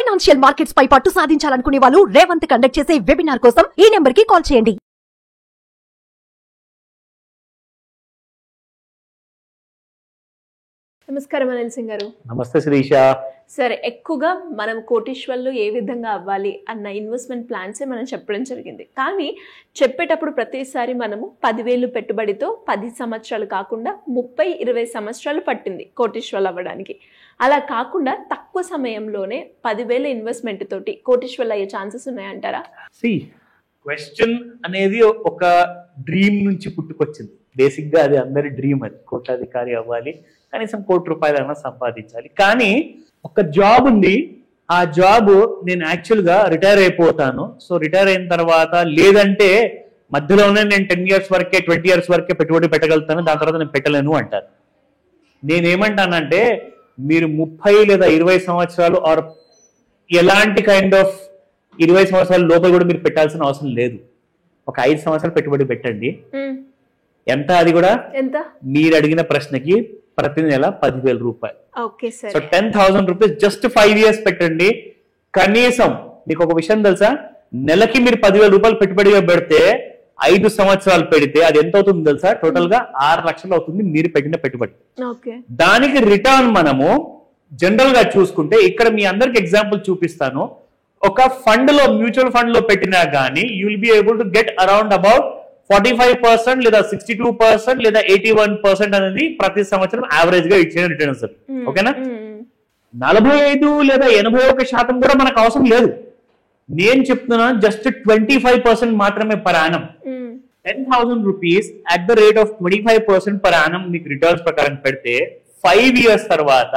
Financial markets పై పట్టు సాధించాలనుకునే వాళ్ళు Revanth conduct చేసే వెబినార్ కోసం ఈ నెంబర్ కి కాల్ చేయండి. నమస్కారం అనిల్ సింగ్ గారు. నమస్తే శిరీష. సరే, ఎక్కువగా మనం కోటీశ్వర్లు ఏ విధంగా అవ్వాలి అన్న ఇన్వెస్ట్మెంట్ ప్లాన్సే మనం చెప్పడం జరిగింది. కానీ చెప్పేటప్పుడు ప్రతిసారి మనము 10,000 పెట్టుబడితో 10 సంవత్సరాలు కాకుండా 30-20 సంవత్సరాలు పట్టింది కోటీశ్వర్లు అవ్వడానికి. అలా కాకుండా తక్కువ సమయంలోనే 10,000 ఇన్వెస్ట్మెంట్ తోటి కోటీశ్వర్లు అయ్యే ఛాన్సెస్ ఉన్నాయంటారా? క్వశ్చన్ అనేది ఒక డ్రీమ్ నుంచి పుట్టుకొచ్చింది. బేసిక్ గా అది అందరి డ్రీమ్, అది కోటాధికారి అవ్వాలి, కనీసం ₹1,00,00,000 సంపాదించాలి. కానీ ఒక జాబ్ ఉంది, ఆ జాబ్ నేను యాక్చువల్ గా రిటైర్ అయిపోతాను, సో రిటైర్ అయిన తర్వాత లేదంటే మధ్యలోనే నేను 10 years వరకే 20 years వరకే పెట్టుబడి పెట్టగలుగుతాను, దాని తర్వాత నేను పెట్టలేను అంటారు. నేనేమంటానంటే మీరు 30 లేదా 20 సంవత్సరాలు ఆర్ ఎలాంటి కైండ్ ఆఫ్ 20 సంవత్సరాల లోపల కూడా మీరు పెట్టాల్సిన అవసరం లేదు. ఒక 5 సంవత్సరాలు పెట్టుబడి పెట్టండి. ఎంత? అది కూడా ఎంత? మీరు అడిగిన ప్రశ్నకి ప్రతి నెల ₹10,000. సో 10,000 రూపీస్ జస్ట్ 5 years పెట్టండి. కనీసం మీకు ఒక విషయం తెలుసా, నెలకి మీరు ₹10,000 పెట్టుబడిగా పెడితే 5 సంవత్సరాలు పెడితే అది ఎంత అవుతుంది తెలుసా? టోటల్ గా 6 లక్షలు అవుతుంది మీరు పెట్టిన పెట్టుబడి. దానికి రిటర్న్ మనము జనరల్ గా చూసుకుంటే, ఇక్కడ మీ అందరికి ఎగ్జాంపుల్ చూపిస్తాను. ఒక ఫండ్ లో, మ్యూచువల్ ఫండ్ లో పెట్టినా గానీ you will be able to get around about 45% లేదా 62% లేదా 81% అనేది ప్రతి సంవత్సరం యావరేజ్ గా ఇచ్చే రిటర్న్స్. ఓకేనా? 45 లేదా 81% కూడా మనకు అవసరం లేదు. నేను చెప్తున్నా జస్ట్ 25% మాత్రమే per annum. 10,000 rupees at the rate of 25% per annum మీకు రిటర్న్స్ ప్రకారం పెడితే 5 years తర్వాత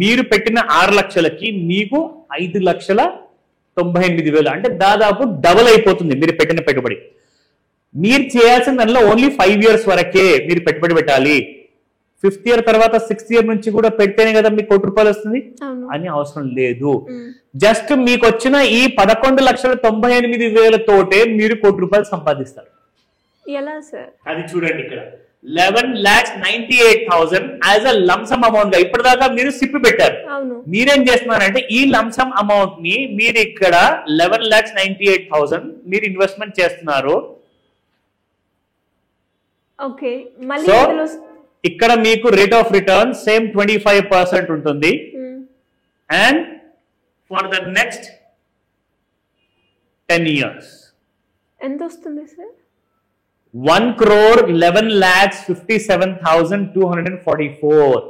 మీరు పెట్టిన 6 లక్షలకి మీకు 5,98,000, అంటే దాదాపు డబుల్ అయిపోతుంది మీరు పెట్టిన పెట్టుబడి. మీరు చేయాల్సిన దానిలో ఓన్లీ 5 years వరకే మీరు పెట్టుబడి పెట్టాలి. 5th year తర్వాత 6th year నుంచి కూడా పెడితేనే కదా మీకు ₹1,00,00,000 వస్తుంది అని అవసరం లేదు. జస్ట్ మీకు వచ్చిన ఈ 11,98,000 తోటే మీరు ₹1,00,00,000 సంపాదిస్తారు. ఎలా సార్? అది చూడండి ఇక్కడ 11,98,000 యాజ్ అ లంసమ్ అమౌంట్ గా ఇప్పటిదాకా మీరు సిప్ పెట్టారు. మీరేం చేస్తున్నారంటే ఈ లంసమ్ అమౌంట్ ని మీరు ఇక్కడ 11,98,000 మీరు ఇన్వెస్ట్మెంట్ చేస్తున్నారు. ఇక్కడ మీకు రేట్ ఆఫ్ రిటర్న్ సేమ్ 25% ఉంటుంది. And for the next 10 years ఎంత వస్తుంది సార్? 1,11,57,244.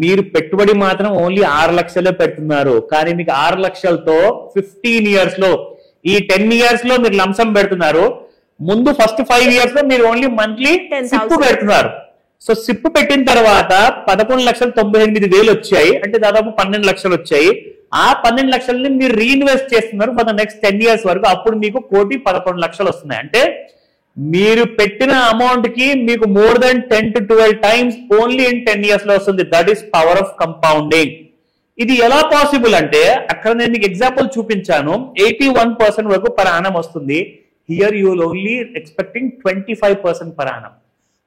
మీరు పెట్టుబడి మాత్రం ఓన్లీ 6 లక్షలే పెడుతున్నారు. కానీ మీకు 6 లక్షలతో 15 years లో, ఈ 10 years లో మీరు లంసం పెడుతున్నారు. ముందు ఫస్ట్ 5 years లో మీరు ఓన్లీ మంత్లీ సిప్ పెడుతున్నారు. సో సిప్ పెట్టిన తర్వాత 11,98,000 వచ్చాయి, అంటే దాదాపు 12 లక్షలు వచ్చాయి. ఆ 12 లక్షలని మీరు రీఇన్వెస్ట్ చేస్తున్నారు ఫర్ ద నెక్స్ట్ 10 years వరకు. అప్పుడు మీకు 1,11,00,000 వస్తున్నాయి. అంటే మీరు పెట్టిన అమౌంట్ కి మీకు more than 10 to 12 times only in 10 years లో వస్తుంది. That is power of compounding. ఇది ఎలా పాసిబుల్ అంటే, అక్కడ నేను మీకు ఎగ్జాంపుల్ చూపించాను. 81% వరకు పర్ యానం వస్తుంది. Here you will only expecting 25% per annum.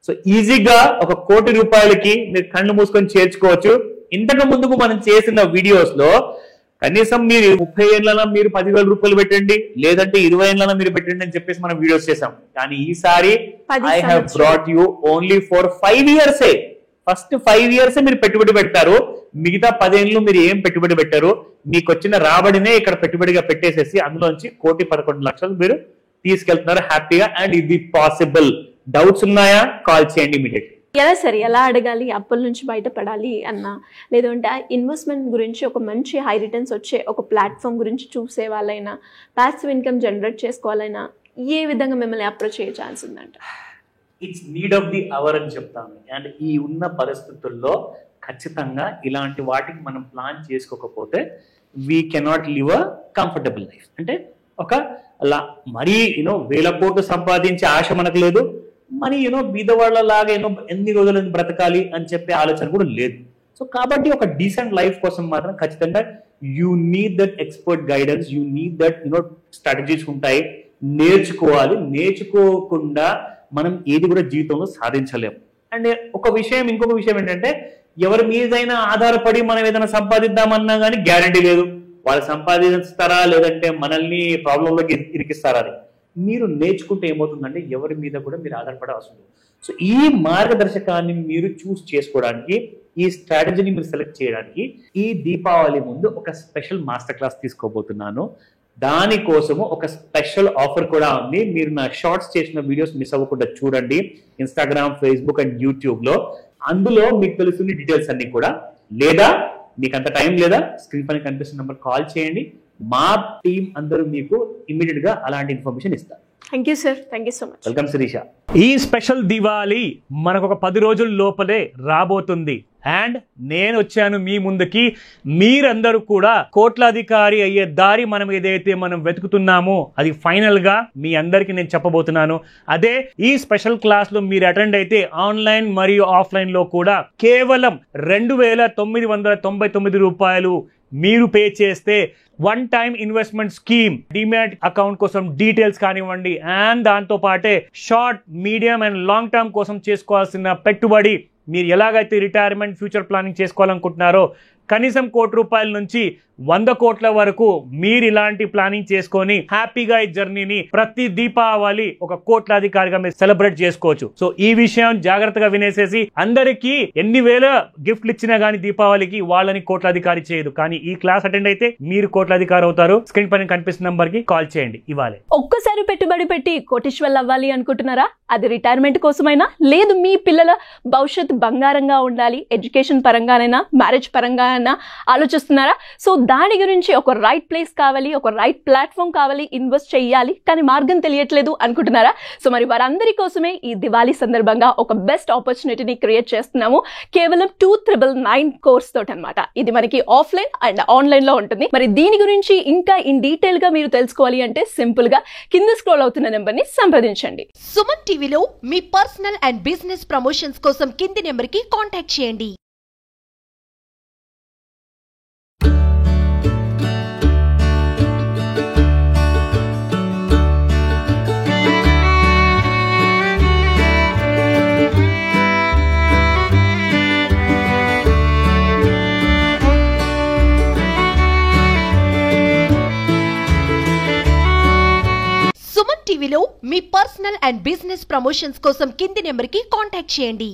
So ఈజీగా ₹1,00,00,000కి మీరు కళ్ళు మూసుకొని చేర్చుకోవచ్చు. ఇంతకు ముందుకు మనం చేసిన వీడియోస్ లో కనీసం మీరు 30 ఏళ్ళలో మీరు ₹10,000 పెట్టండి, లేదంటే 20 ఏళ్ళలో మీరు పెట్టండి అని చెప్పేసి మనం వీడియోస్ చేసాం. కానీ ఈసారి I have brought you only for 5 years. First 5 years మీరు పెట్టుబడి పెడతారు. మిగతా 10 ఏళ్ళు మీరు ఏం పెట్టుబడి పెట్టారు, మీకు వచ్చిన రాబడినే ఇక్కడ పెట్టుబడిగా పెట్టేసేసి అందులోంచి 1,11,00,000 మీరు తీసుకెళ్తున్నారు హ్యాపీగా. అండ్ ఇది పాసిబుల్. డౌట్స్ ఉన్నాయా? కాల్ చేయండి ఇమీడియట్. ఎలా సరే, ఎలా అడగాలి? అప్పుల నుంచి బయటపడాలి అన్నా, లేదంటే ఇన్వెస్ట్మెంట్ గురించి ఒక మంచి హై రిటర్న్స్ వచ్చే ఒక ప్లాట్ఫామ్ గురించి చూసే వాళ్ళైనా, పాసివ్ ఇన్కమ్ జనరేట్ చేసుకోవాలైనా ఏ విధంగా మిమ్మల్ని అప్రోచ్ అయ్యే ఛాన్స్ ఉందంట? It's need of the hour అని చెప్తాను. అండ్ ఈ ఉన్న పరిస్థితుల్లో ఖచ్చితంగా ఇలాంటి వాటికి మనం ప్లాన్ చేసుకోకపోతే we cannot live a comfortable life. అంటే ఒక అలా మరీ వేల కోట్లు సంపాదించే ఆశ మనకు లేదు, మరి బీదవాళ్ళలాగా ఎన్ని రోజులు బ్రతకాలి అని చెప్పే ఆలోచన కూడా లేదు. సో కాబట్టి ఒక డీసెంట్ లైఫ్ కోసం మాత్రం ఖచ్చితంగా you need that expert guidance, you need that strategies ఉంటాయి, నేర్చుకోవాలి. నేర్చుకోకుండా మనం ఏది కూడా జీవితంలో సాధించలేము. అండ్ ఇంకొక విషయం ఏంటంటే, ఎవరి మీదైనా ఆధారపడి మనం ఏదైనా సంపాదిద్దామన్నా కానీ గ్యారంటీ లేదు. వాళ్ళు సంపాదిస్తారా లేదంటే మనల్ని ప్రాబ్లంలోకి ఇరికిస్తారా అని మీరు నేర్చుకుంటే ఏమవుతుందంటే ఎవరి మీద కూడా మీరు ఆధారపడాల్సి ఉంటుంది. సో ఈ మార్గదర్శకాన్ని మీరు చూస్ చేసుకోవడానికి, ఈ స్ట్రాటజీని మీరు సెలెక్ట్ చేయడానికి ఈ దీపావళి ముందు ఒక స్పెషల్ మాస్టర్ క్లాస్ తీసుకోబోతున్నాను. దానికోసము ఒక స్పెషల్ ఆఫర్ కూడా ఉంది. మీరు నా షార్ట్స్ చేసిన వీడియోస్ మిస్ అవ్వకుండా చూడండి, ఇన్స్టాగ్రామ్, ఫేస్బుక్ అండ్ యూట్యూబ్ లో. అందులో మీకు తెలుస్తుంది డీటెయిల్స్ అన్ని కూడా. లేదా మీకు అంత టైం లేదా, స్క్రీన్ పైన కనిపిస్తున్న నెంబర్ కాల్ చేయండి, మా టీం అందరూ మీకు ఇమ్మీడియట్ గా అలాంటి ఇన్ఫర్మేషన్ ఇస్తారు. Thank you sir, thank you so much. Welcome Shirisha. ఈ స్పెషల్ దివాళీ మనకు ఒక 10 రోజుల లోపలే రాబోతుంది. అండ్ నేను వచ్చాను మీ ముందుకి. మీరందరూ కూడా కోట్లాధికారి అయ్యే దారి మనం వెతుకుతున్నామో అది ఫైనల్ గా మీ అందరికి నేను చెప్పబోతున్నాను. అదే ఈ స్పెషల్ క్లాస్ లో మీరు అటెండ్ అయితే ఆన్లైన్ మరియు ఆఫ్లైన్ లో కూడా కేవలం 2,999 రూపాయలు మీరు పే చేస్తే one time investment scheme, demat account కోసం డీటెయిల్స్ కానివ్వండి, అండ్ దాంతో పాటే short, medium and long term కోసం చేసుకోవాల్సిన పెట్టుబడి, మీరు ఎలాగైతే రిటైర్మెంట్ ఫ్యూచర్ ప్లానింగ్ చేసుకోవాలనుకుంటున్నారో కనీసం ₹1,00,00,000 నుంచి 100 కోట్ల వరకు మీరు ఇలాంటి ప్లానింగ్ చేసుకొని హ్యాపీగా ఈ జర్నీని ప్రతి దీపావళి ఒక కోట్లాధికారిగా మీరు సెలబ్రేట్ చేసుకోవచ్చు. సో ఈ విషయం జాగ్రత్తగా వినేసేసి, అందరికీ ఎన్ని వేల గిఫ్ట్లు ఇచ్చినా గానీ దీపావళికి వాళ్ళని కోట్లాధికారి చేయదు, కానీ ఈ క్లాస్ అటెండ్ అయితే మీరు కోట్లాధికారి అవుతారు. స్క్రీన్ పైన కనిపిస్తున్న నంబర్ కి కాల్ చేయండి. ఇవ్వాలి ఒక్కసారి పెట్టుబడి పెట్టి కోటీశ్వర్లు అవ్వాలి అనుకుంటున్నారా? అది రిటైర్మెంట్ కోసమైనా, లేదు మీ పిల్లల భవిష్యత్తు బంగారంగా ఉండాలి, ఎడ్యుకేషన్ పరంగానైనా, మ్యారేజ్ పరంగా ఆలోచిస్తున్నారా? సో దాని గురించి ఒక రైట్ ప్లేస్ కావాలి, ఒక రైట్ ప్లాట్ఫామ్ కావాలి, ఇన్వెస్ట్ చేయాలి, కానీ మార్గం తెలియట్లేదు అనుకుంటున్నారా? సో మరి వారందరి కోసమే ఈ దివాళీ సందర్భంగా ఒక బెస్ట్ ఆపర్చునిటీని క్రియేట్ చేస్తున్నాము. కేవలం 2,999 కోర్స్ తోటి అనమాట. ఇది మనకి ఆఫ్లైన్ అండ్ ఆన్లైన్ లో ఉంటుంది. మరి దీని గురించి ఇంకా ఇన్ డీటెయిల్ గా మీరు తెలుసుకోవాలి అంటే సింపుల్ గా కింద స్క్రోల్ అవుతున్న నెంబర్ ని సంప్రదించండి. సుమన్ టీవీలో మీ పర్సనల్ అండ్ బిజినెస్ ప్రమోషన్స్ కోసం కింది నెంబర్ కి కాంటాక్ట్ చేయండి. సుమన్ టీవీలో మీ పర్సనల్ అండ్ బిజినెస్ ప్రమోషన్స్ కోసం కింది నెంబర్ కి కాంటాక్ట్ చేయండి.